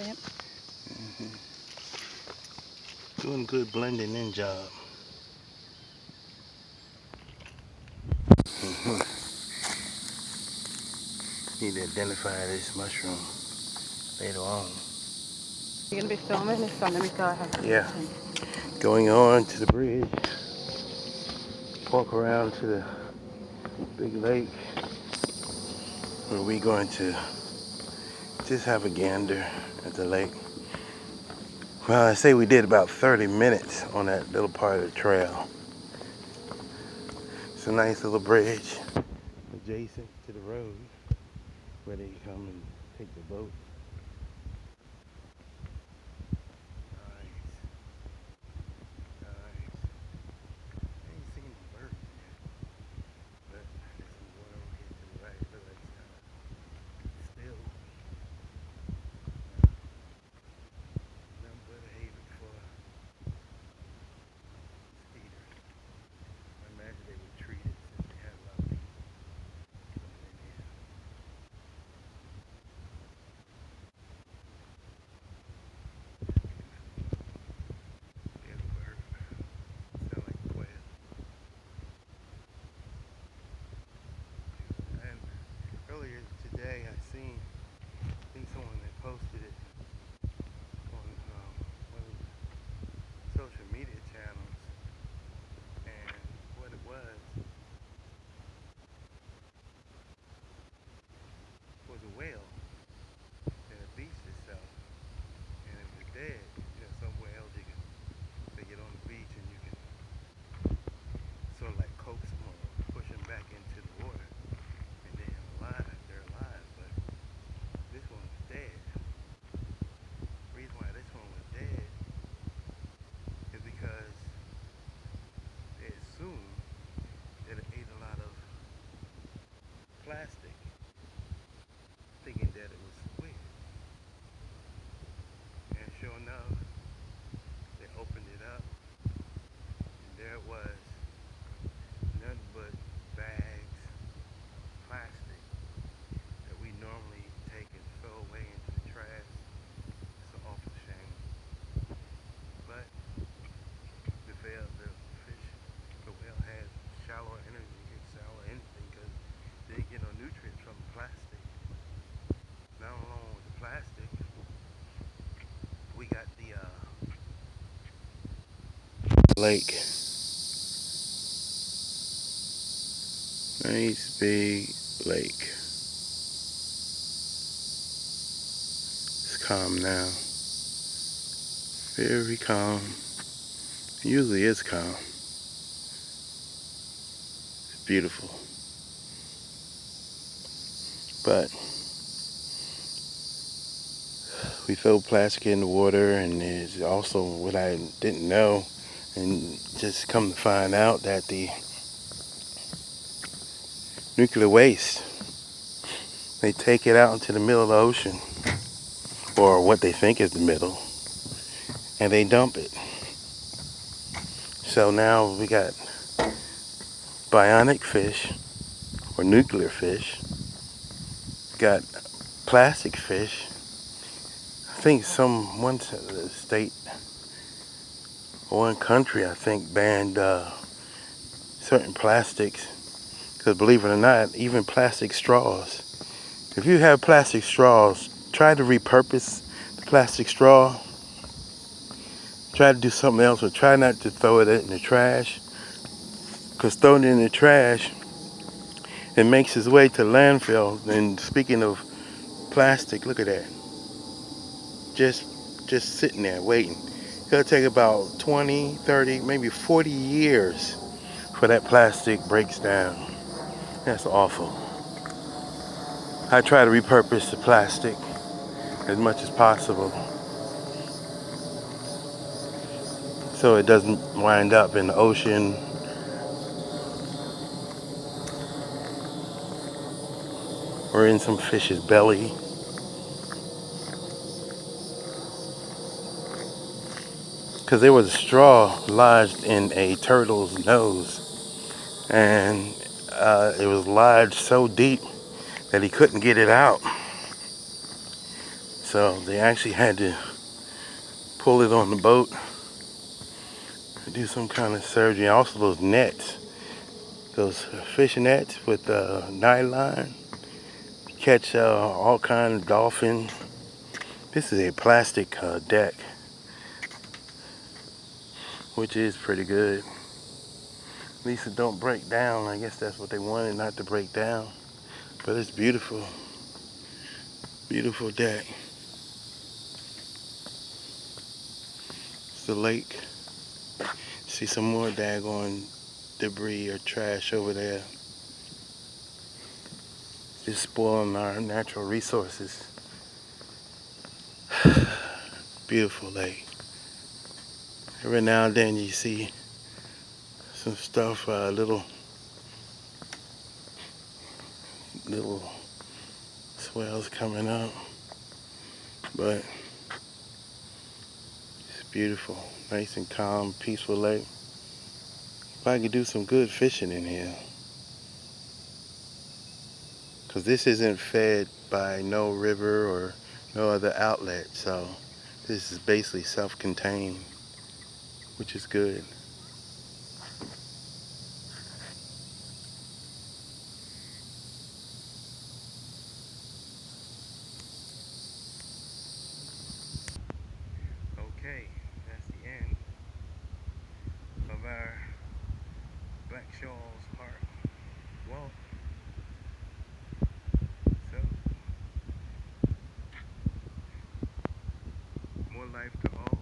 stamp. Doing good blending in job. Need to identify this mushroom later on. You're going to be filming this one, let me go ahead. Yeah. Going on to the bridge. Walk around to the big lake where we're going to just have a gander at the lake. Well, I say we did about 30 minutes on that little part of the trail. It's a nice little bridge adjacent to the road where they come and take the boat. Nice. Nice. I ain't seen a bird yet, but there's some water over here to the right. It looks like it's kind of still. Nothing but a haven for speeders. I imagine they would treat it since they have a lot of people coming in here. There's a bird. Sound like quail. And earlier today I seen, I think someone had posted it on one of the social media channels, and what it was a whale that had beached itself, and it was dead. You know, some whales you can, they get on the beach and you can sort of like coax them or push them back into the water, and they're alive, but this one was dead. The reason why this one was dead is because they assumed that it ate a lot of plastic, thinking that it was squid. And sure enough, they opened it up, and there it was, nothing but bags, plastic that we normally take and throw away into the trash. It's an awful shame. But the whale has shallow energy, shallow anything, because they didn't get no nutrients from the plastic. Not alone with the plastic, we got the lake. Nice big lake. It's calm now. Very calm. It usually is calm. It's beautiful. But we throw plastic in the water, and there's also what I didn't know, and just come to find out that the nuclear waste, they take it out into the middle of the ocean, or what they think is the middle, and they dump it. So now we got bionic fish, or nuclear fish, got plastic fish. I think one state, one country, I think, banned certain plastics, because believe it or not, even plastic straws. If you have plastic straws, try to repurpose the plastic straw. Try to do something else, or try not to throw it in the trash, because throwing it in the trash, it makes its way to landfill. And speaking of plastic, look at that. Just sitting there waiting. It'll take about 20, 30, maybe 40 years for that plastic breaks down. That's awful. I try to repurpose the plastic as much as possible, so it doesn't wind up in the ocean or in some fish's belly. Because there was a straw lodged in a turtle's nose, and it was lodged so deep that he couldn't get it out. So they actually had to pull it on the boat and do some kind of surgery. Also those nets, those fish nets with nylon, catch all kinds of dolphins. This is a plastic deck, which is pretty good. At least it don't break down. I guess that's what they wanted, not to break down. But it's beautiful. Beautiful deck. It's the lake. See some more daggone debris or trash over there. Just spoiling our natural resources. Beautiful lake. Every now and then you see some stuff, little swells coming up, but it's beautiful, nice and calm, peaceful lake. If I could do some good fishing in here, because this isn't fed by no river or no other outlet, so this is basically self-contained, which is good. Okay, that's the end of our Black Shawls Park walk. So, more life to all.